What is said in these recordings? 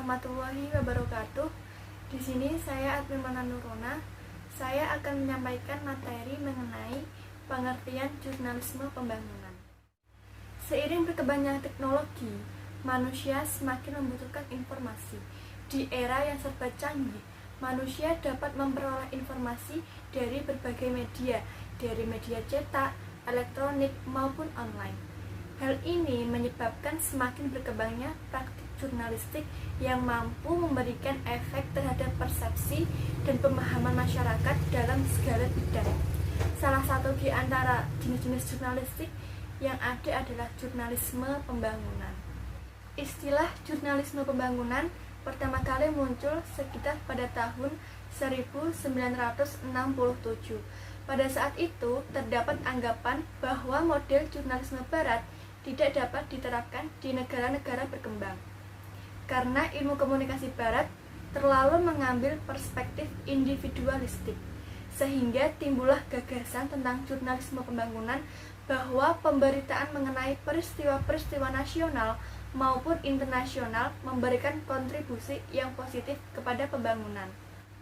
warahmatullahi wabarakatuh. Di sini saya Admin Mananurona. Saya akan menyampaikan materi mengenai pengertian jurnalisme pembangunan. Seiring berkembangnya teknologi, manusia semakin membutuhkan informasi. Di era yang serba canggih, manusia dapat memperoleh informasi dari berbagai media, dari media cetak, elektronik, maupun online. Hal ini menyebabkan semakin berkembangnya praktik jurnalistik yang mampu memberikan efek terhadap persepsi dan pemahaman masyarakat dalam segala bidang. Salah satu di antara jenis-jenis jurnalistik yang ada adalah jurnalisme pembangunan. Istilah jurnalisme pembangunan pertama kali muncul sekitar pada tahun 1967. Pada saat itu, terdapat anggapan bahwa model jurnalisme barat tidak dapat diterapkan di negara-negara berkembang karena ilmu komunikasi barat terlalu mengambil perspektif individualistik, sehingga timbullah gagasan tentang jurnalisme pembangunan bahwa pemberitaan mengenai peristiwa-peristiwa nasional maupun internasional memberikan kontribusi yang positif kepada pembangunan.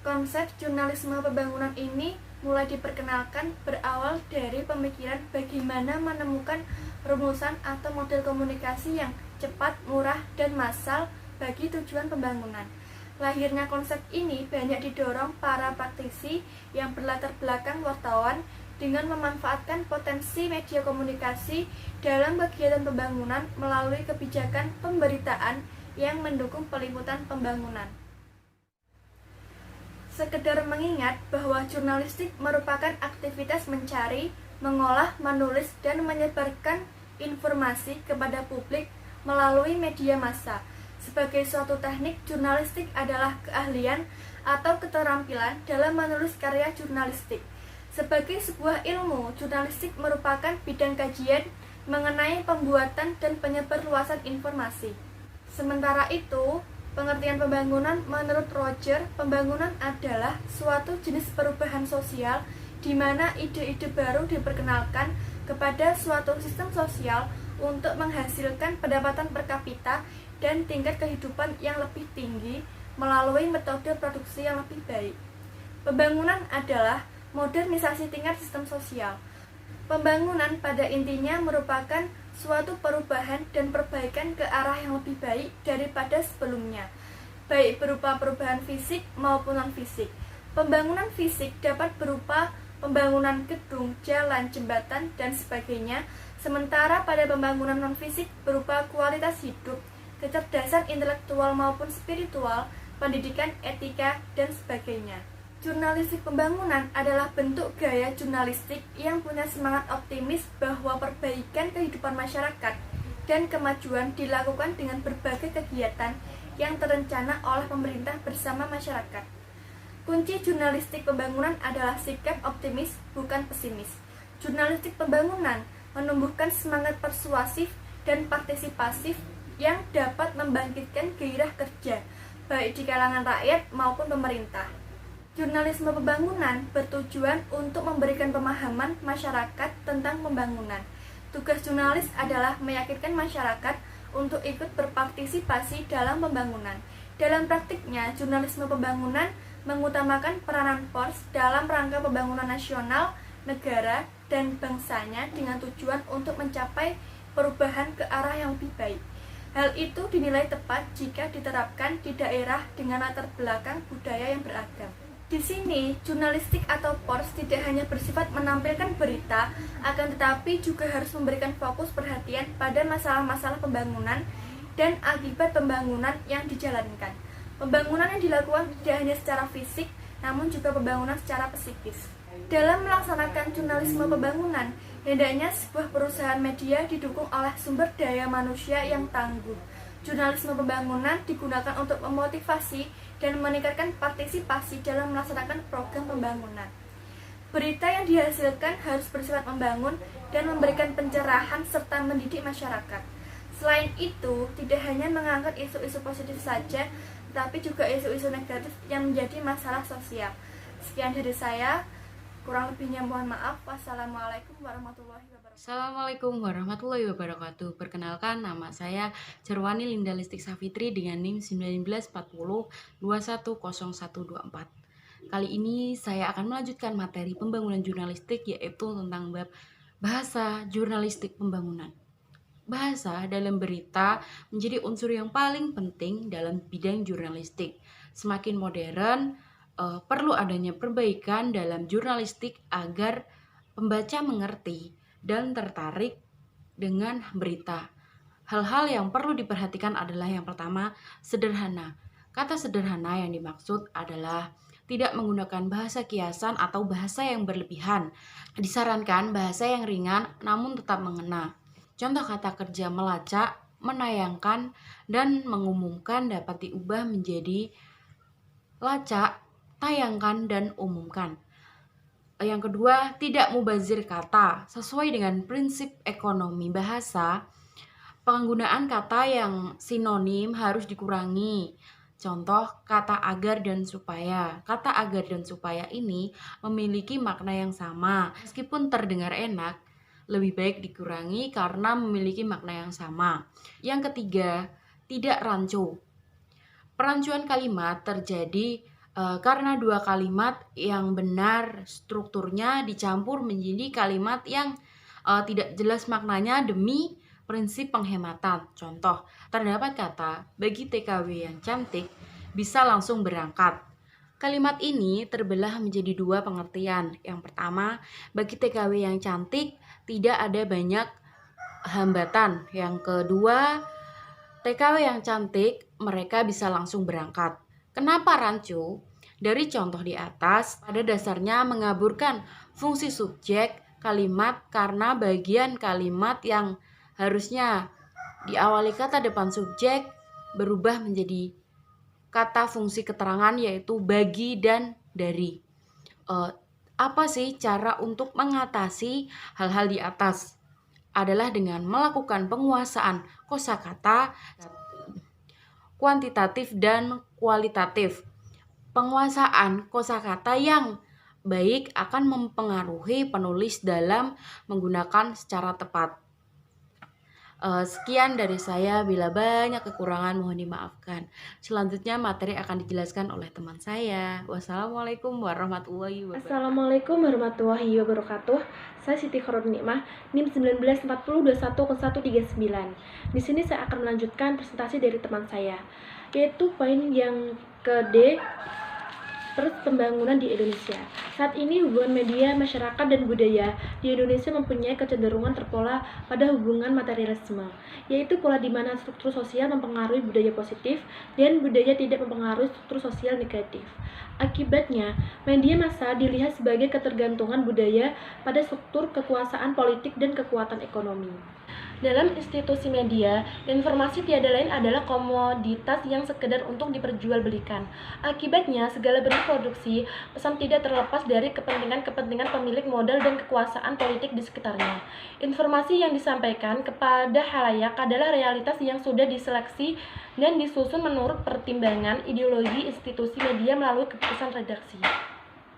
Konsep jurnalisme pembangunan ini mulai diperkenalkan berawal dari pemikiran bagaimana menemukan rumusan atau model komunikasi yang cepat, murah, dan massal bagi tujuan pembangunan. Lahirnya konsep ini banyak didorong para praktisi yang berlatar belakang wartawan dengan memanfaatkan potensi media komunikasi dalam kegiatan pembangunan melalui kebijakan pemberitaan yang mendukung peliputan pembangunan. Sekedar mengingat bahwa jurnalistik merupakan aktivitas mencari, mengolah, menulis, dan menyebarkan informasi kepada publik melalui media massa. Sebagai suatu teknik, jurnalistik adalah keahlian atau keterampilan dalam menulis karya jurnalistik. Sebagai sebuah ilmu, jurnalistik merupakan bidang kajian mengenai pembuatan dan penyebarluasan informasi. Sementara itu, pengertian pembangunan menurut Roger, pembangunan adalah suatu jenis perubahan sosial di mana ide-ide baru diperkenalkan kepada suatu sistem sosial untuk menghasilkan pendapatan per kapita dan tingkat kehidupan yang lebih tinggi melalui metode produksi yang lebih baik. Pembangunan adalah modernisasi tingkat sistem sosial. Pembangunan pada intinya merupakan suatu perubahan dan perbaikan ke arah yang lebih baik daripada sebelumnya, baik berupa perubahan fisik maupun non-fisik. Pembangunan fisik dapat berupa pembangunan gedung, jalan, jembatan, dan sebagainya, sementara pada pembangunan non-fisik berupa kualitas hidup, kecerdasan intelektual maupun spiritual, pendidikan, etika, dan sebagainya. Jurnalistik pembangunan adalah bentuk gaya jurnalistik yang punya semangat optimis bahwa perbaikan kehidupan masyarakat dan kemajuan dilakukan dengan berbagai kegiatan yang terencana oleh pemerintah bersama masyarakat. Kunci jurnalistik pembangunan adalah sikap optimis, bukan pesimis. Jurnalistik pembangunan menumbuhkan semangat persuasif dan partisipasif yang dapat membangkitkan gairah kerja, baik di kalangan rakyat maupun pemerintah. Jurnalisme pembangunan bertujuan untuk memberikan pemahaman masyarakat tentang pembangunan. Tugas jurnalis adalah meyakinkan masyarakat untuk ikut berpartisipasi dalam pembangunan. Dalam praktiknya, jurnalisme pembangunan mengutamakan peranan pers dalam rangka pembangunan nasional, negara, dan bangsanya dengan tujuan untuk mencapai perubahan ke arah yang lebih baik. Hal itu dinilai tepat jika diterapkan di daerah dengan latar belakang budaya yang beragam. Di sini, jurnalistik atau pers tidak hanya bersifat menampilkan berita, akan tetapi juga harus memberikan fokus perhatian pada masalah-masalah pembangunan dan akibat pembangunan yang dijalankan. Pembangunan yang dilakukan tidak hanya secara fisik, namun juga pembangunan secara psikis. Dalam melaksanakan jurnalisme pembangunan, hendaknya sebuah perusahaan media didukung oleh sumber daya manusia yang tangguh. Jurnalisme pembangunan digunakan untuk memotivasi dan meningkatkan partisipasi dalam melaksanakan program pembangunan. Berita yang dihasilkan harus bersifat membangun dan memberikan pencerahan serta mendidik masyarakat. Selain itu, tidak hanya mengangkat isu-isu positif saja, tetapi juga isu-isu negatif yang menjadi masalah sosial. Sekian dari saya, kurang lebihnya mohon maaf. Wassalamualaikum warahmatullahi wabarakatuh. Assalamualaikum warahmatullahi wabarakatuh. Perkenalkan, nama saya Cerwani Linda Listik Safitri dengan NIM 1940210124. Kali ini saya akan melanjutkan materi pembangunan jurnalistik, yaitu tentang bab bahasa jurnalistik pembangunan. Bahasa dalam berita menjadi unsur yang paling penting dalam bidang jurnalistik. Semakin modern, perlu adanya perbaikan dalam jurnalistik agar pembaca mengerti dan tertarik dengan berita. Hal-hal yang perlu diperhatikan adalah yang pertama, sederhana. Kata sederhana yang dimaksud adalah tidak menggunakan bahasa kiasan atau bahasa yang berlebihan. Disarankan bahasa yang ringan namun tetap mengena. Contoh kata kerja melacak, menayangkan, dan mengumumkan dapat diubah menjadi lacak, tayangkan, dan umumkan. Yang kedua, tidak mubazir kata. Sesuai dengan prinsip ekonomi bahasa, penggunaan kata yang sinonim harus dikurangi. Contoh kata agar dan supaya. Kata agar dan supaya ini memiliki makna yang sama. Meskipun terdengar enak, lebih baik dikurangi karena memiliki makna yang sama. Yang ketiga, tidak rancu. Perancuan kalimat terjadi karena dua kalimat yang benar strukturnya dicampur menjadi kalimat yang tidak jelas maknanya demi prinsip penghematan. Contoh, terdapat kata bagi TKW yang cantik bisa langsung berangkat. Kalimat ini terbelah menjadi dua pengertian. Yang pertama, bagi TKW yang cantik tidak ada banyak hambatan. Yang kedua, TKW yang cantik, mereka bisa langsung berangkat. Kenapa rancu? Dari contoh di atas, pada dasarnya mengaburkan fungsi subjek kalimat karena bagian kalimat yang harusnya diawali kata depan subjek berubah menjadi kata fungsi keterangan yaitu bagi dan dari. Apa sih cara untuk mengatasi hal-hal di atas? Adalah dengan melakukan penguasaan kosakata kuantitatif dan kualitatif. Penguasaan kosakata yang baik akan mempengaruhi penulis dalam menggunakan secara tepat. Sekian dari saya, bila banyak kekurangan mohon dimaafkan. Selanjutnya materi akan dijelaskan oleh teman saya. Wassalamualaikum warahmatullahi wabarakatuh. Assalamualaikum warahmatullahi wabarakatuh. Saya Siti Khairuddin Nikmah, NIM 1940210139. Di sini saya akan melanjutkan presentasi dari teman saya, yaitu poin yang ke-D, pembangunan di Indonesia. Saat ini hubungan media, masyarakat, dan budaya di Indonesia mempunyai kecenderungan terpola pada hubungan materialisme, yaitu pola di mana struktur sosial mempengaruhi budaya positif dan budaya tidak mempengaruhi struktur sosial negatif. Akibatnya, media massa dilihat sebagai ketergantungan budaya pada struktur kekuasaan politik dan kekuatan ekonomi. Dalam institusi media, informasi tiada lain adalah komoditas yang sekedar untuk diperjualbelikan. Akibatnya, segala bentuk produksi pesan tidak terlepas dari kepentingan-kepentingan pemilik modal dan kekuasaan politik di sekitarnya. Informasi yang disampaikan kepada halayak adalah realitas yang sudah diseleksi dan disusun menurut pertimbangan ideologi institusi media melalui keputusan redaksi.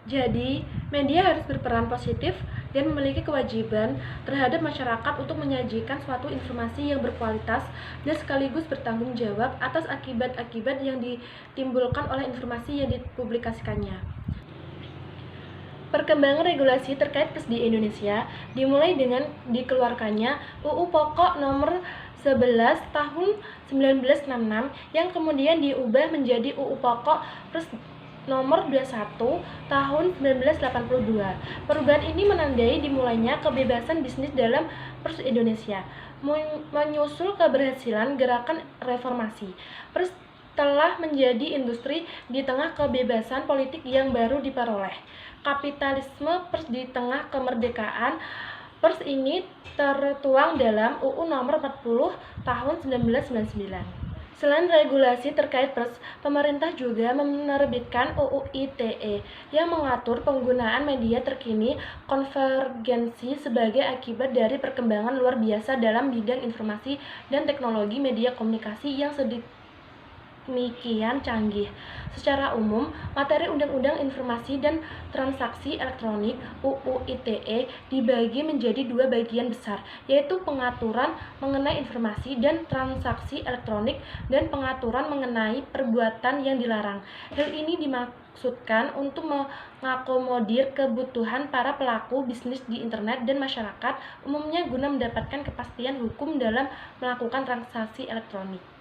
Jadi, media harus berperan positif dan memiliki kewajiban terhadap masyarakat untuk menyajikan suatu informasi yang berkualitas dan sekaligus bertanggung jawab atas akibat-akibat yang ditimbulkan oleh informasi yang dipublikasikannya. Perkembangan regulasi terkait pers di Indonesia dimulai dengan dikeluarkannya UU Pokok Nomor 11 Tahun 1966 yang kemudian diubah menjadi UU Pokok Pers Nomor 21 Tahun 1982. Perubahan ini menandai dimulainya kebebasan bisnis dalam pers Indonesia, menyusul keberhasilan gerakan reformasi. Pers telah menjadi industri di tengah kebebasan politik yang baru diperoleh. Kapitalisme pers di tengah kemerdekaan pers ini tertuang dalam UU Nomor 40 Tahun 1999. Selain regulasi terkait pers, pemerintah juga menerbitkan UU ITE yang mengatur penggunaan media terkini konvergensi sebagai akibat dari perkembangan luar biasa dalam bidang informasi dan teknologi media komunikasi yang sedemikian canggih. Secara umum, materi Undang-Undang Informasi dan Transaksi Elektronik (UU ITE) dibagi menjadi dua bagian besar, yaitu pengaturan mengenai informasi dan transaksi elektronik dan pengaturan mengenai perbuatan yang dilarang. Hal ini dimaksudkan untuk mengakomodir kebutuhan para pelaku bisnis di internet dan masyarakat umumnya guna mendapatkan kepastian hukum dalam melakukan transaksi elektronik.